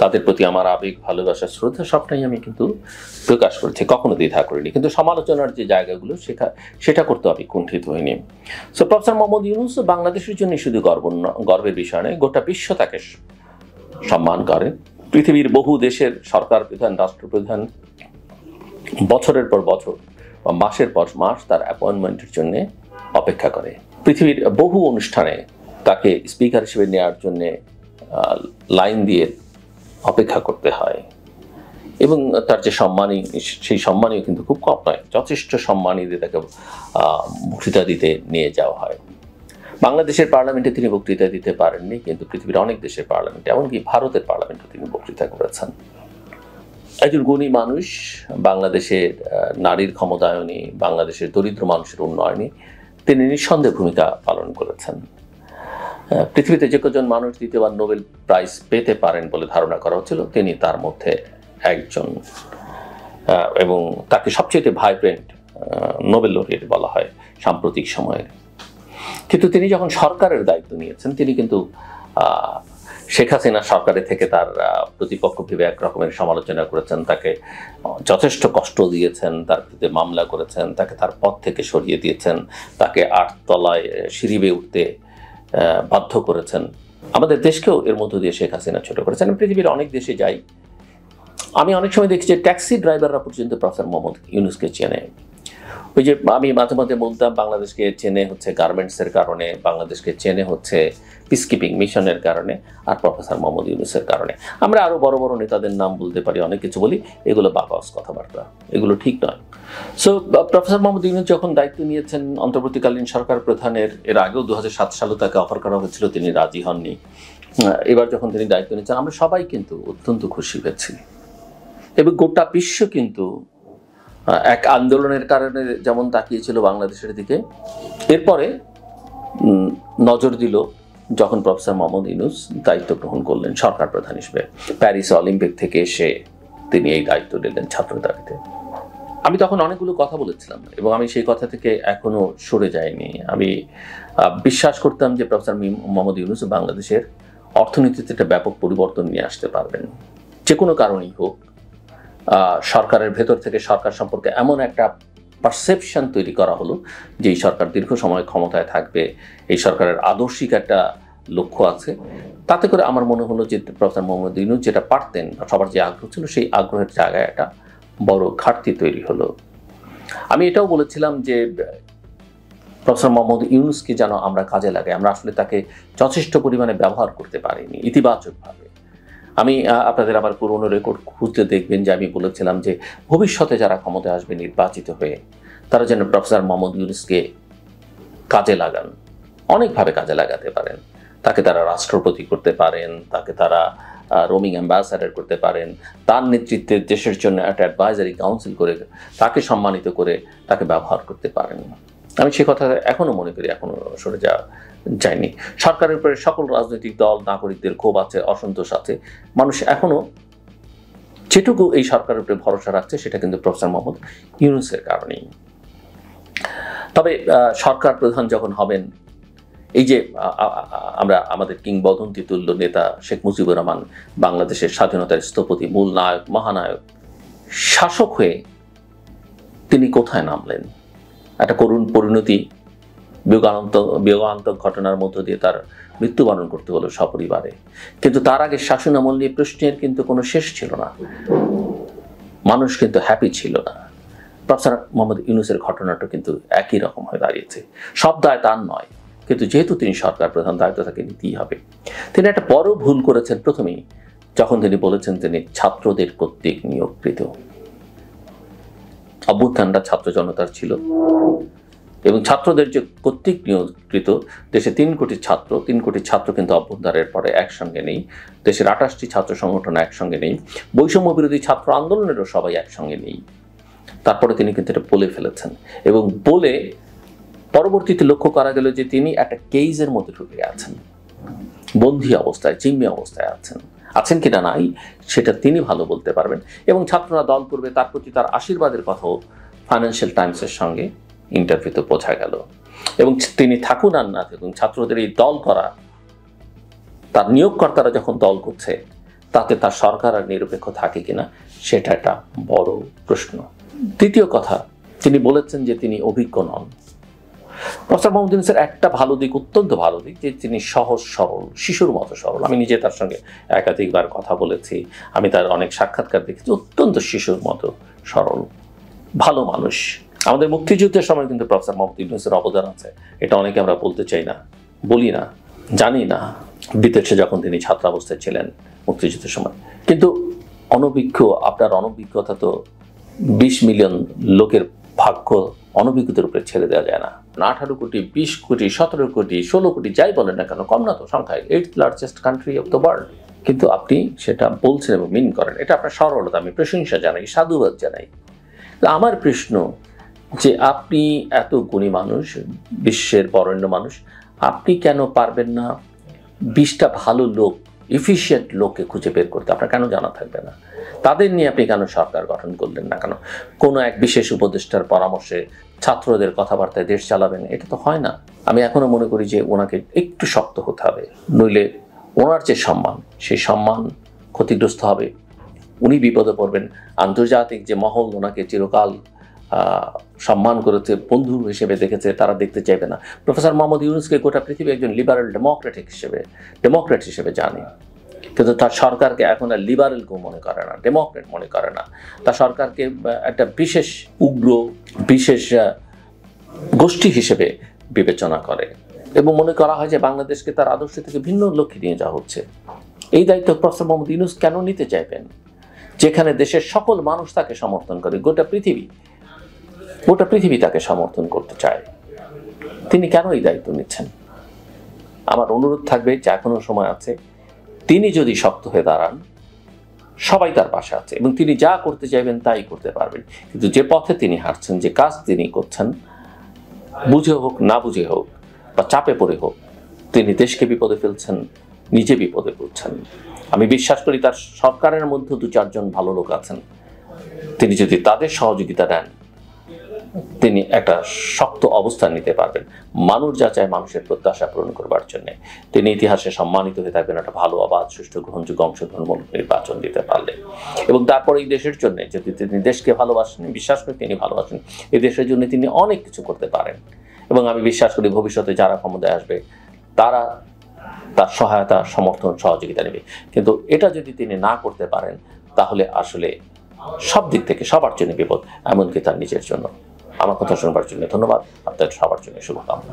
তাদের প্রতি আমার আবেগ, ভালোবাসা, শ্রদ্ধা সবটাই আমি কিন্তু প্রকাশ করেছি, কখনো দ্বিধা করিনি। কিন্তু সমালোচনার যে জায়গাগুলো সেটা করতে আমি কুণ্ঠিত হইনি। সো প্রফেসর মোহাম্মদ ইউনূস বাংলাদেশের জন্য শুধু গর্বের বিষয় নয়, গোটা বিশ্ব তাকে সম্মান করে। পৃথিবীর বহু দেশের সরকার প্রধান, রাষ্ট্রপ্রধান বছরের পর বছর বা মাসের পর মাস তার অ্যাপয়েন্টমেন্টের জন্য অপেক্ষা করে। পৃথিবীর বহু অনুষ্ঠানে তাকে স্পিকার হিসেবে নেওয়ার জন্য লাইন দিয়ে অপেক্ষা করতে হয় এবং তার যে সম্মানী, সেই সম্মানীও কিন্তু খুব কম নয়, যথেষ্ট সম্মানী দিয়ে তাকে বক্তৃতা দিতে নিয়ে যাওয়া হয়। বাংলাদেশের পার্লামেন্টে তিনি বক্তৃতা দিতে পারেননি, কিন্তু পৃথিবীর অনেক দেশের পার্লামেন্টে, এমনকি ভারতের পার্লামেন্টে তিনি বক্তৃতা করেছেন। একজন গুণী মানুষ, বাংলাদেশের নারীর ক্ষমতায়নে, বাংলাদেশের দরিদ্র মানুষের উন্নয়নে তিনি নিঃসন্দেহে ভূমিকা পালন করেছেন। পৃথিবীতে যে কজন মানুষ দ্বিতীয়বার নোবেল প্রাইজ পেতে পারেন বলে ধারণা করা হচ্ছিল, তিনি তার মধ্যে একজন, এবং তাকে সবচেয়ে ভাইব্রেন্ট নোবেল লরিয়েট বলা হয় সাম্প্রতিক সময়ের। কিন্তু তিনি যখন সরকারের দায়িত্ব নিয়েছেন, তিনি কিন্তু শেখ হাসিনা সরকারের থেকে তার প্রতিপক্ষ ভেবে এক রকমের সমালোচনা করেছেন, তাকে যথেষ্ট কষ্ট দিয়েছেন, তার বিরুদ্ধে মামলা করেছেন, তাকে তার পদ থেকে সরিয়ে দিয়েছেন, তাকে 8 তলায় সিঁড়ি বেয়ে উঠতে বাধ্য করেছেন। আমাদের দেশকেও এর মধ্য দিয়ে শেখ হাসিনা ছোট করেছেন। পৃথিবীর অনেক দেশে যাই, আমি অনেক সময় দেখছি যে ট্যাক্সি ড্রাইভাররা পর্যন্ত প্রফেসর মোহাম্মদ ইউনূসকে চেনে। ওই যে আমি মাঝে মাঝে বলতাম, বাংলাদেশকে চেনে হচ্ছে গার্মেন্টসের কারণে, বাংলাদেশকে চেনে হচ্ছে পিস কিপিং মিশনের কারণে, আর প্রফেসর মোহাম্মদ ইউনূসের কারণে। আমরা আরও বড় বড় নেতাদের নাম বলতে পারি, অনেক কিছু বলি, এগুলো বাকওয়াস কথাবার্তা, এগুলো ঠিক নয়। সো প্রফেসর মোহাম্মদ ইউনূস যখন দায়িত্ব নিয়েছেন অন্তর্বর্তীকালীন সরকার প্রধানের, এর আগেও 2007 সালে তাকে অফার করা হয়েছিল, তিনি রাজি হননি। এবার যখন তিনি দায়িত্ব নিয়েছেন, আমরা সবাই কিন্তু অত্যন্ত খুশি হয়েছি এবং গোটা বিশ্ব কিন্তু এক আন্দোলনের কারণে যেমন তাকিয়েছিল বাংলাদেশের দিকে, এরপরে নজর দিল যখন প্রফেসর মোহাম্মদ ইউনূস দায়িত্ব গ্রহণ করলেন সরকার প্রধান হিসেবে। প্যারিস অলিম্পিক থেকে এসে তিনি এই দায়িত্ব নিলেন ছাত্র দাবিতে। আমি তখন অনেকগুলো কথা বলেছিলাম এবং আমি সেই কথা থেকে এখনো সরে যাইনি। আমি বিশ্বাস করতাম যে প্রফেসর মোহাম্মদ ইউনূস বাংলাদেশের অর্থনীতিতে একটা ব্যাপক পরিবর্তন নিয়ে আসতে পারবেন। যে কোনো কারণেই হোক, সরকারের ভেতর থেকে সরকার সম্পর্কে এমন একটা পারসেপশন তৈরি করা হলো যে এই সরকার দীর্ঘ সময় ক্ষমতায় থাকবে, এই সরকারের আদর্শিক একটা লক্ষ্য আছে। তাতে করে আমার মনে হলো যে প্রফেসর মোহাম্মদ ইউনূস যেটা পারতেন, সবার যে আগ্রহ ছিল, সেই আগ্রহের জায়গায় একটা বড় ঘাটতি তৈরি হলো। আমি এটাও বলেছিলাম যে প্রফেসর মোহাম্মদ ইউনূসকে যেন আমরা কাজে লাগাই, আমরা আসলে তাকে যথেষ্ট পরিমাণে ব্যবহার করতে পারিনি ইতিবাচকভাবে। আমি আপনাদের আবার পুরনো রেকর্ড খুঁজতে দেখবেন যে আমি বলেছিলাম যে ভবিষ্যতে যারা ক্ষমতায় আসবে নির্বাচিত হয়ে, তারা যেন প্রফেসর মোহাম্মদ ইউনূসকে কাজে লাগান, অনেকভাবে কাজে লাগাতে পারেন। তাকে তারা রাষ্ট্রপতি করতে পারেন, তাকে তারা রোমিং অ্যাম্বাসাডার করতে পারেন, তার নেতৃত্বে দেশের জন্য একটা অ্যাডভাইজারি কাউন্সিল করে তাকে সম্মানিত করে তাকে ব্যবহার করতে পারেন। আমি সে কথা এখনও মনে করি, এখনও সরে যায়নি। সরকারের উপরে সকল রাজনৈতিক দল, নাগরিকদের ক্ষোভ আছে, অসন্তোষ আছে। মানুষ এখনও যেটুকু এই সরকারের উপরে ভরসা রাখছে, সেটা কিন্তু প্রফেসর মোহাম্মদ ইউনূসের কারণেই। তবে সরকার প্রধান যখন হবেন, এই যে আমরা আমাদের কিংবদন্তি তুল্য নেতা শেখ মুজিবুর রহমান, বাংলাদেশের স্বাধীনতার স্থপতি, মূল নায়ক, মহানায়ক, শাসক হয়ে তিনি কোথায় নামলেন? একটা করুণ পরিণতি, বিয়োগান্তক ঘটনার মধ্য দিয়ে তার মৃত্যুবরণ করতে হলো সপরিবারে। কিন্তু তার আগে শাসন আমল নিয়ে প্রশ্নের কিন্তু কোনো শেষ ছিল না, মানুষ কিন্তু হ্যাপি ছিল না। প্রফেসর মোহাম্মদ ইউনূসের ঘটনাটা কিন্তু একই রকম হয়ে দাঁড়িয়েছে। সব দায় তার নয়, কিন্তু যেহেতু তিনি সরকার প্রধান, দায়িত্ব তাকে নিতেই হবে। তিনি একটা বড় ভুল করেছেন প্রথমেই, যখন তিনি বলেছেন তিনি ছাত্রদের কর্তৃক নিয়োগকৃত। অভ্যুত্থানটা ছাত্র জনতার ছিল এবং ছাত্রদের যে কর্তৃক নিয়োগকৃত, দেশে 3 কোটি ছাত্র কিন্তু অভ্যুত্থানের পরে একসঙ্গে নেই। দেশের 28টি ছাত্র সংগঠন একসঙ্গে নেই, বৈষম্য বিরোধী ছাত্র আন্দোলনেরও সবাই একসঙ্গে নেই। তারপরে তিনি কিন্তু এটা বলে ফেলেছেন এবং বলে পরবর্তীতে লক্ষ্য করা গেল যে তিনি একটা কেইজের মধ্যে ঢুকে আছেন, বন্দী অবস্থায়, জিম্মি অবস্থায় আছেন কিনা নাই সেটা তিনি ভালো বলতে পারবেন। এবং ছাত্ররা দল করবে, তার প্রতি তার আশীর্বাদের কথাও ফাইন্যান্সিয়াল টাইমসের সঙ্গে ইন্টারভিউতে বোঝা গেল। এবং তিনি থাকুন আর না থাকুন, ছাত্রদের এই দল করা, তার নিয়োগকর্তারা যখন দল করছে, তাতে তার সরকার আর নিরপেক্ষ থাকে কিনা সেটা একটা বড় প্রশ্ন। দ্বিতীয় কথা, তিনি বলেছেন যে তিনি অভিজ্ঞ নন। প্রফেসর মোহাম্মদ ইউনূসের একটা ভালো দিক, অত্যন্ত ভালো দিক, যে তিনি সহজ সরল, শিশুর মতো সরল। আমি নিজে তার সঙ্গে একাধিকবার কথা বলেছি, আমি তার অনেক সাক্ষাৎকার দেখেছি, অত্যন্ত শিশুর মতো সরল, ভালো মানুষ। আমাদের মুক্তিযুদ্ধের সময় কিন্তু প্রফেসর মোহাম্মদ ইউনূসের অবদান আছে, এটা অনেকে আমরা বলতে চাই না, বলি না, জানি না, বিদেশে যখন তিনি ছাত্রাবস্থায় ছিলেন মুক্তিযুদ্ধের সময়। কিন্তু অনভিজ্ঞ, আপনার অনভিজ্ঞতা তো 20 মিলিয়ন লোকের ভাগ্য অনভিজ্ঞতার উপরে ছেড়ে দেওয়া যায় না। 18 কোটি, 20 কোটি, 17 কোটি, 16 কোটি, যাই বলেন না কেন, কম না তো সংখ্যায়, 8th largest country of the world. কিন্তু আপনি সেটা বলছেন এবং মিন করেন, এটা আপনার সরলতা, আমি প্রশংসা জানাই, সাধুবাদ জানাই। আমার প্রশ্ন যে আপনি এত গুণী মানুষ, বিশ্বের বরেণ্য মানুষ, আপনি কেন পারবেন না 20টা ভালো লোক, এফিশিয়েন্ট লোককে খুঁজে বের করতে? আপনার কেন জানা থাকবে না? তাদের নিয়ে আপনি কেন সরকার গঠন করলেন না? কেন কোনো এক বিশেষ উপদেষ্টার পরামর্শে ছাত্রদের কথাবার্তায় দেশ চালাবেন? এটা তো হয় না। আমি এখনো মনে করি যে ওনাকে একটু শক্ত হতে হবে, নইলে ওনার যে সম্মান, সেই সম্মান ক্ষতিগ্রস্ত হবে, উনি বিপদে পড়বেন। আন্তর্জাতিক যে মহল ওনাকে চিরকাল সম্মান করেছে, বন্ধু হিসেবে দেখেছে, তারা দেখতে চাইবে না। প্রফেসর মোহাম্মদ ইউনূসকে গোটা পৃথিবী একজন লিবারেল ডেমোক্রেট হিসেবে জানে, কিন্তু তার সরকারকে এখন আর লিবারেল কেউ মনে করে না, ডেমোক্রেট মনে করে না। তার সরকারকে একটা বিশেষ উগ্র, বিশেষ গোষ্ঠী হিসেবে বিবেচনা করে এবং মনে করা হয় যে বাংলাদেশকে তার আদর্শ থেকে ভিন্ন লক্ষ্যে নিয়ে যাওয়া হচ্ছে। এই দায়িত্ব প্রফেসর মোহাম্মদ ইউনূস কেন নিতে চাইবেন, যেখানে দেশের সকল মানুষ তাকে সমর্থন করে, গোটা পৃথিবী তাকে সমর্থন করতে চায়? তিনি কেন এই দায়িত্ব নিচ্ছেন? আমার অনুরোধ থাকবে যে এখনো সময় আছে, তিনি যদি শক্ত হয়ে দাঁড়ান, সবাই তার পাশে আছে এবং তিনি যা করতে চাইবেন তাই করতে পারবেন। কিন্তু যে পথে তিনি হাঁটছেন, যে কাজ তিনি করছেন, বুঝে হোক না বুঝে হোক বা চাপে পড়ে হোক, তিনি দেশকে বিপদে ফেলছেন, নিজে বিপদে পড়ছেন। আমি বিশ্বাস করি তার সরকারের মধ্যে 2-4 জন ভালো লোক আছেন, তিনি যদি তাদের সহযোগিতা দেন, তিনি একটা শক্ত অবস্থান নিতে পারবেন মানুষ যা চায় মানুষের প্রত্যাশা পূরণ করবার জন্য। তিনি ইতিহাসে সম্মানিত হয়ে থাকবেন একটা ভালো, অবাধ, সুষ্ঠু, গ্রহণযোগ্য, অংশগ্রহণমূলক নির্বাচন দিতে পারলে। এবং তারপরে এই দেশের জন্য, যদি তিনি দেশকে ভালোবাসেন, বিশ্বাস করি তিনি ভালোবাসেন, এই দেশের জন্য তিনি অনেক কিছু করতে পারেন। এবং আমি বিশ্বাস করি ভবিষ্যতে যারা ক্ষমতায় আসবে তারা তার সহায়তা, সমর্থন, সহযোগিতা নেবে। কিন্তু এটা যদি তিনি না করতে পারেন, তাহলে আসলে সব দিক থেকে সবার জন্য বিপদ, এমনকি তার নিজের জন্য। আমার কথা শোনবার জন্য ধন্যবাদ। আপনাদের সবার জন্য শুভকামনা।